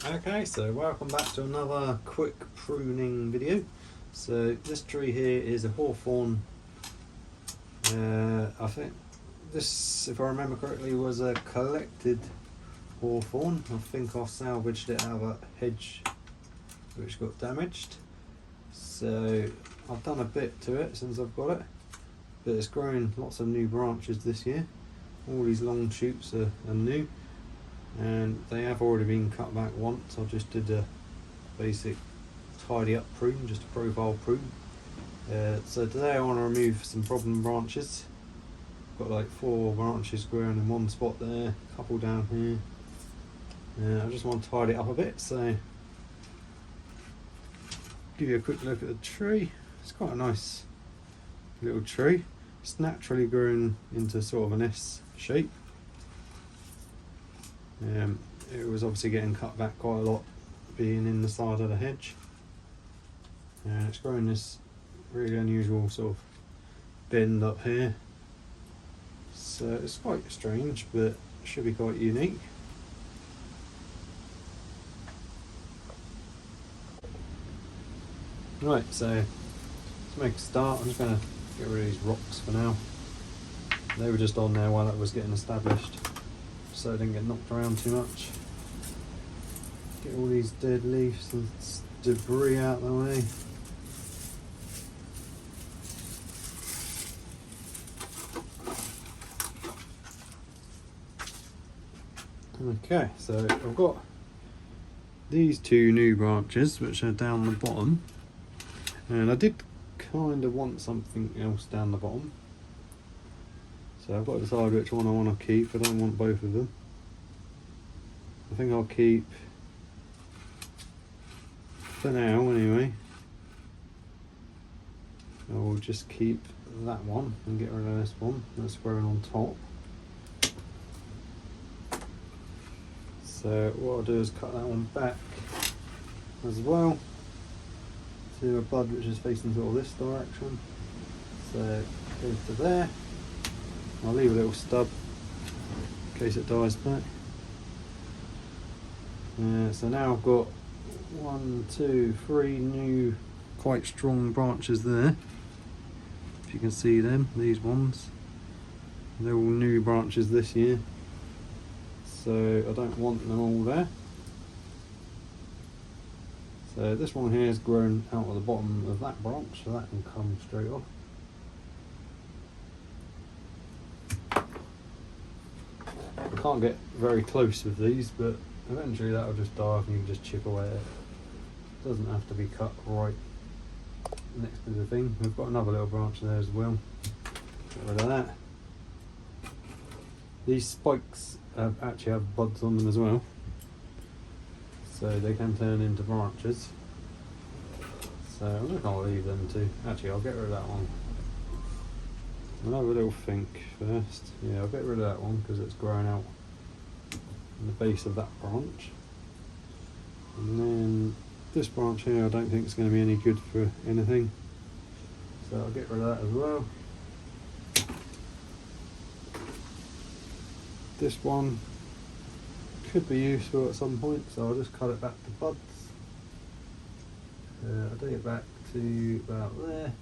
Okay, so welcome back to another quick pruning video. So this tree here is a Hawthorn. I think this, if I remember correctly, was a collected Hawthorn. I think I salvaged it out of a hedge which got damaged. So I've done a bit to it since I've got it, but it's grown lots of new branches this year. All these long shoots are new, and they have already been cut back once. I just did a basic tidy up prune, just a profile prune. So today I want to remove some problem branches. Got like 4 branches growing in one spot there, a couple down here. I just want to tidy it up a bit, so give you a quick look at the tree. It's quite a nice little tree. It's naturally grown into sort of an S shape. It was obviously getting cut back quite a lot being in the side of the hedge, and it's growing this really unusual sort of bend up here, so it's quite strange but should be quite unique. Right, so let's make a start. I'm just going to get rid of these rocks for now. They were just on there while that was getting established, so it didn't get knocked around too much. Get all these dead leaves and debris out of the way. Okay, so I've got these 2 new branches which are down the bottom, and I did kind of want something else down the bottom, so I've got to decide which one I want to keep. I don't want both of them. I think I'll keep, for now anyway, I will just keep that one and get rid of this one that's growing on top. So what I'll do is cut that one back as well to a bud which is facing sort of this direction. So it goes to there. I'll leave a little stub in case it dies back. So now I've got 1, 2, 3 new quite strong branches there. If you can see them, these ones. They're all new branches this year, so I don't want them all there. So this one here is grown out of the bottom of that branch, so that can come straight off. I can't get very close with these, but eventually that'll just die off and you can just chip away at it. It doesn't have to be cut right next to the thing. We've got another little branch there as well. Get rid of that. These spikes actually have buds on them as well, so they can turn into branches. So I'm just going to leave them too. Actually, I'll get rid of that one. I'll have a little think first. Yeah, I'll get rid of that one because it's growing out in the base of that branch. And then this branch here I don't think it's going to be any good for anything, so I'll get rid of that as well. This one could be useful at some point, so I'll just cut it back to buds. I'll take it back to about there.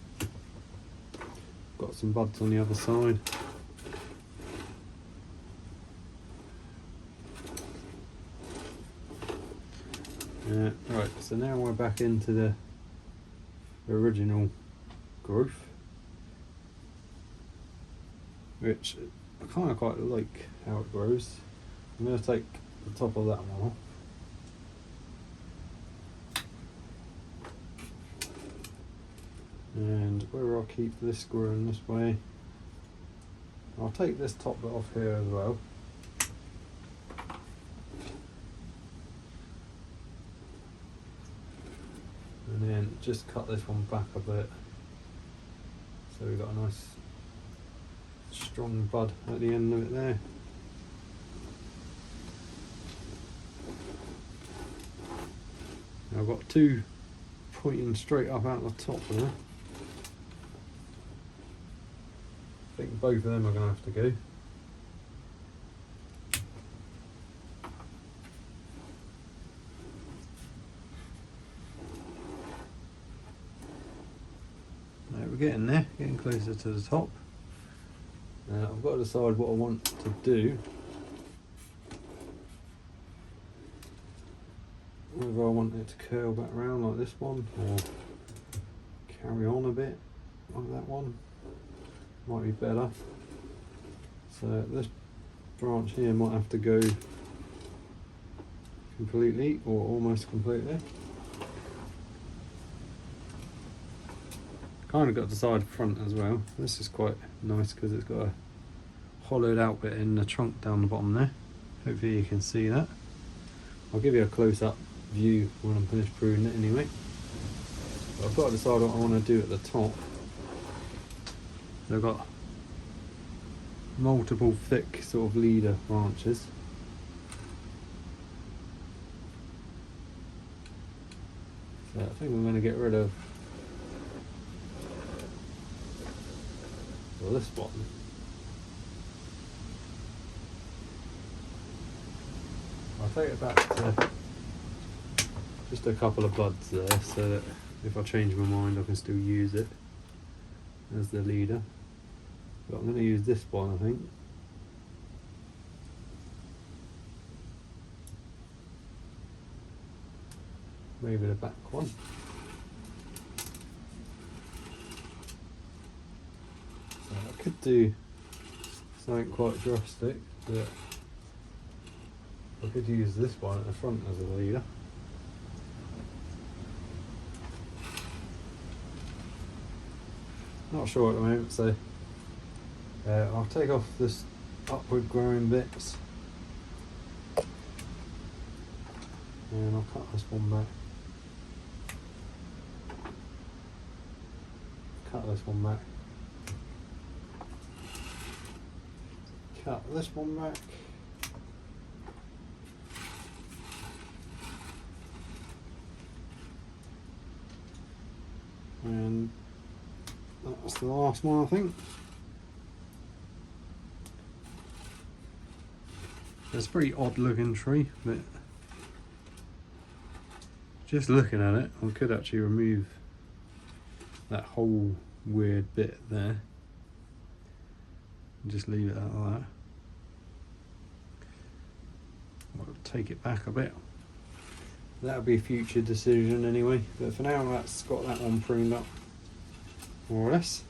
Got some buds on the other side. Right, so now we're back into the original growth, which I kind of quite like how it grows. I'm going to take the top of that one off, and where I'll keep this growing this way, I'll take this top bit off here as well. And then just cut this one back a bit, so we've got a nice strong bud at the end of it there. Now I've got 2 pointing straight up out the top there. I think both of them are going to have to go. getting there, getting closer to the top. I've got to decide what I want to do. Whether I want it to curl back around like this one, or carry on a bit like that one. Might be better. So this branch here might have to go completely, or almost completely. Kind of got the side front as well. This is quite nice because it's got a hollowed out bit in the trunk down the bottom there. Hopefully you can see that. I'll give you a close-up view when I'm finished pruning it anyway. But I've got to decide what I want to do at the top. So I've got multiple thick sort of leader branches. So I think I'm going to get rid of this one. I'll take it back to just a couple of buds there, so that if I change my mind I can still use it as the leader. But I'm going to use this one, I think. Maybe the back one. So I could do something quite drastic, but I could use this one at the front as a leader. Not sure at the moment, so I'll take off this upward growing bits and I'll cut this one back. Cut this one back. Cut this one back. And that's the last one, I think. It's a pretty odd looking tree, but just looking at it, I could actually remove that whole weird bit there and just leave it like that. I'll take it back a bit. That'll be a future decision anyway, but for now that's got that one pruned up more or less.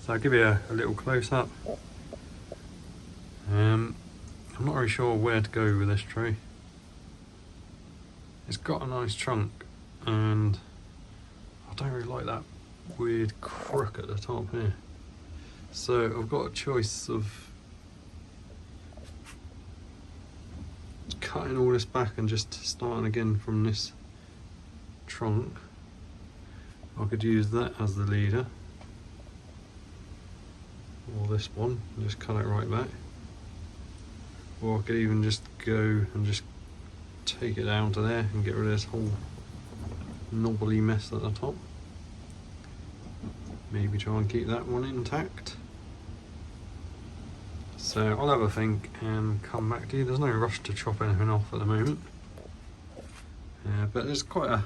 So I'll give you a little close up. I'm not really sure where to go with this tree. It's got a nice trunk and I don't really like that weird crook at the top here. So I've got a choice of cutting all this back and just starting again from this trunk. I could use that as the leader, or this one and just cut it right back, or I could even just go and just take it down to there and get rid of this whole knobbly mess at the top. Maybe try and keep that one intact. So I'll have a think and come back to you. There's no rush to chop anything off at the moment. But there's quite an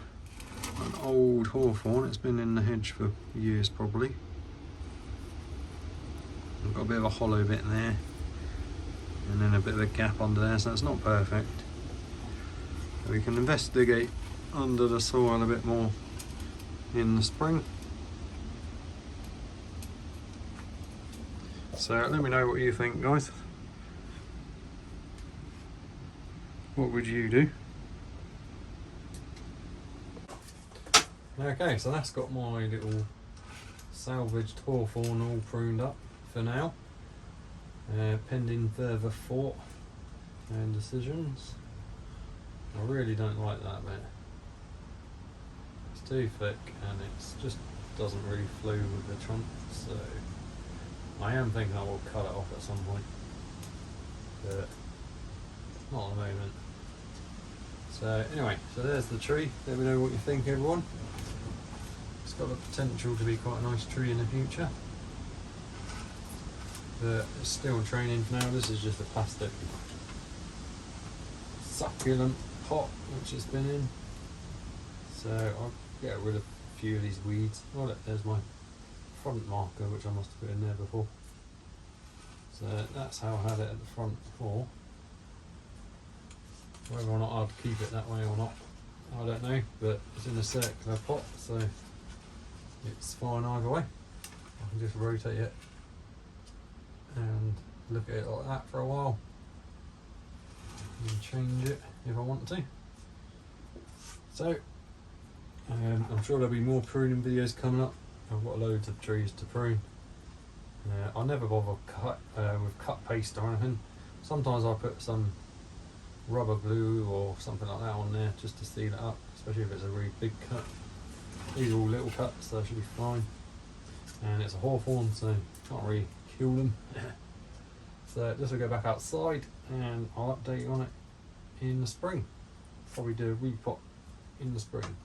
old hawthorn. It's been in the hedge for years probably. I've got a bit of a hollow bit there and then a bit of a gap under there, so it's not perfect. We can investigate under the soil a bit more in the spring. So let me know what you think, guys. What would you do? Okay, so that's got my little salvaged hawthorn all pruned up for now, pending further thought and decisions. I really don't like that bit. It's too thick and it just doesn't really flow with the trunk, so I am thinking I will cut it off at some point, but not at the moment. So anyway, so there's the tree. Let me know what you think, everyone. It's got the potential to be quite a nice tree in the future, but it's still training for now. This is just a plastic succulent pot which it's been in, so I'll get rid of a few of these weeds. Oh look, there's my front marker which I must have put in there before. So that's how I had it at the front before. Whether or not I'd keep it that way or not, I don't know, but it's in a circular pot, so it's fine either way. I can just rotate it and look at it like that for a while and change it if I want to. So I'm sure there'll be more pruning videos coming up. I've got loads of trees to prune. I never bother with cut paste or anything. Sometimes I put some rubber glue or something like that on there just to seal it up, especially if it's a really big cut. These are all little cuts, so they should be fine. And it's a hawthorn, so can't really kill them. So this will go back outside and I'll update you on it in the spring. Probably do a repot in the spring.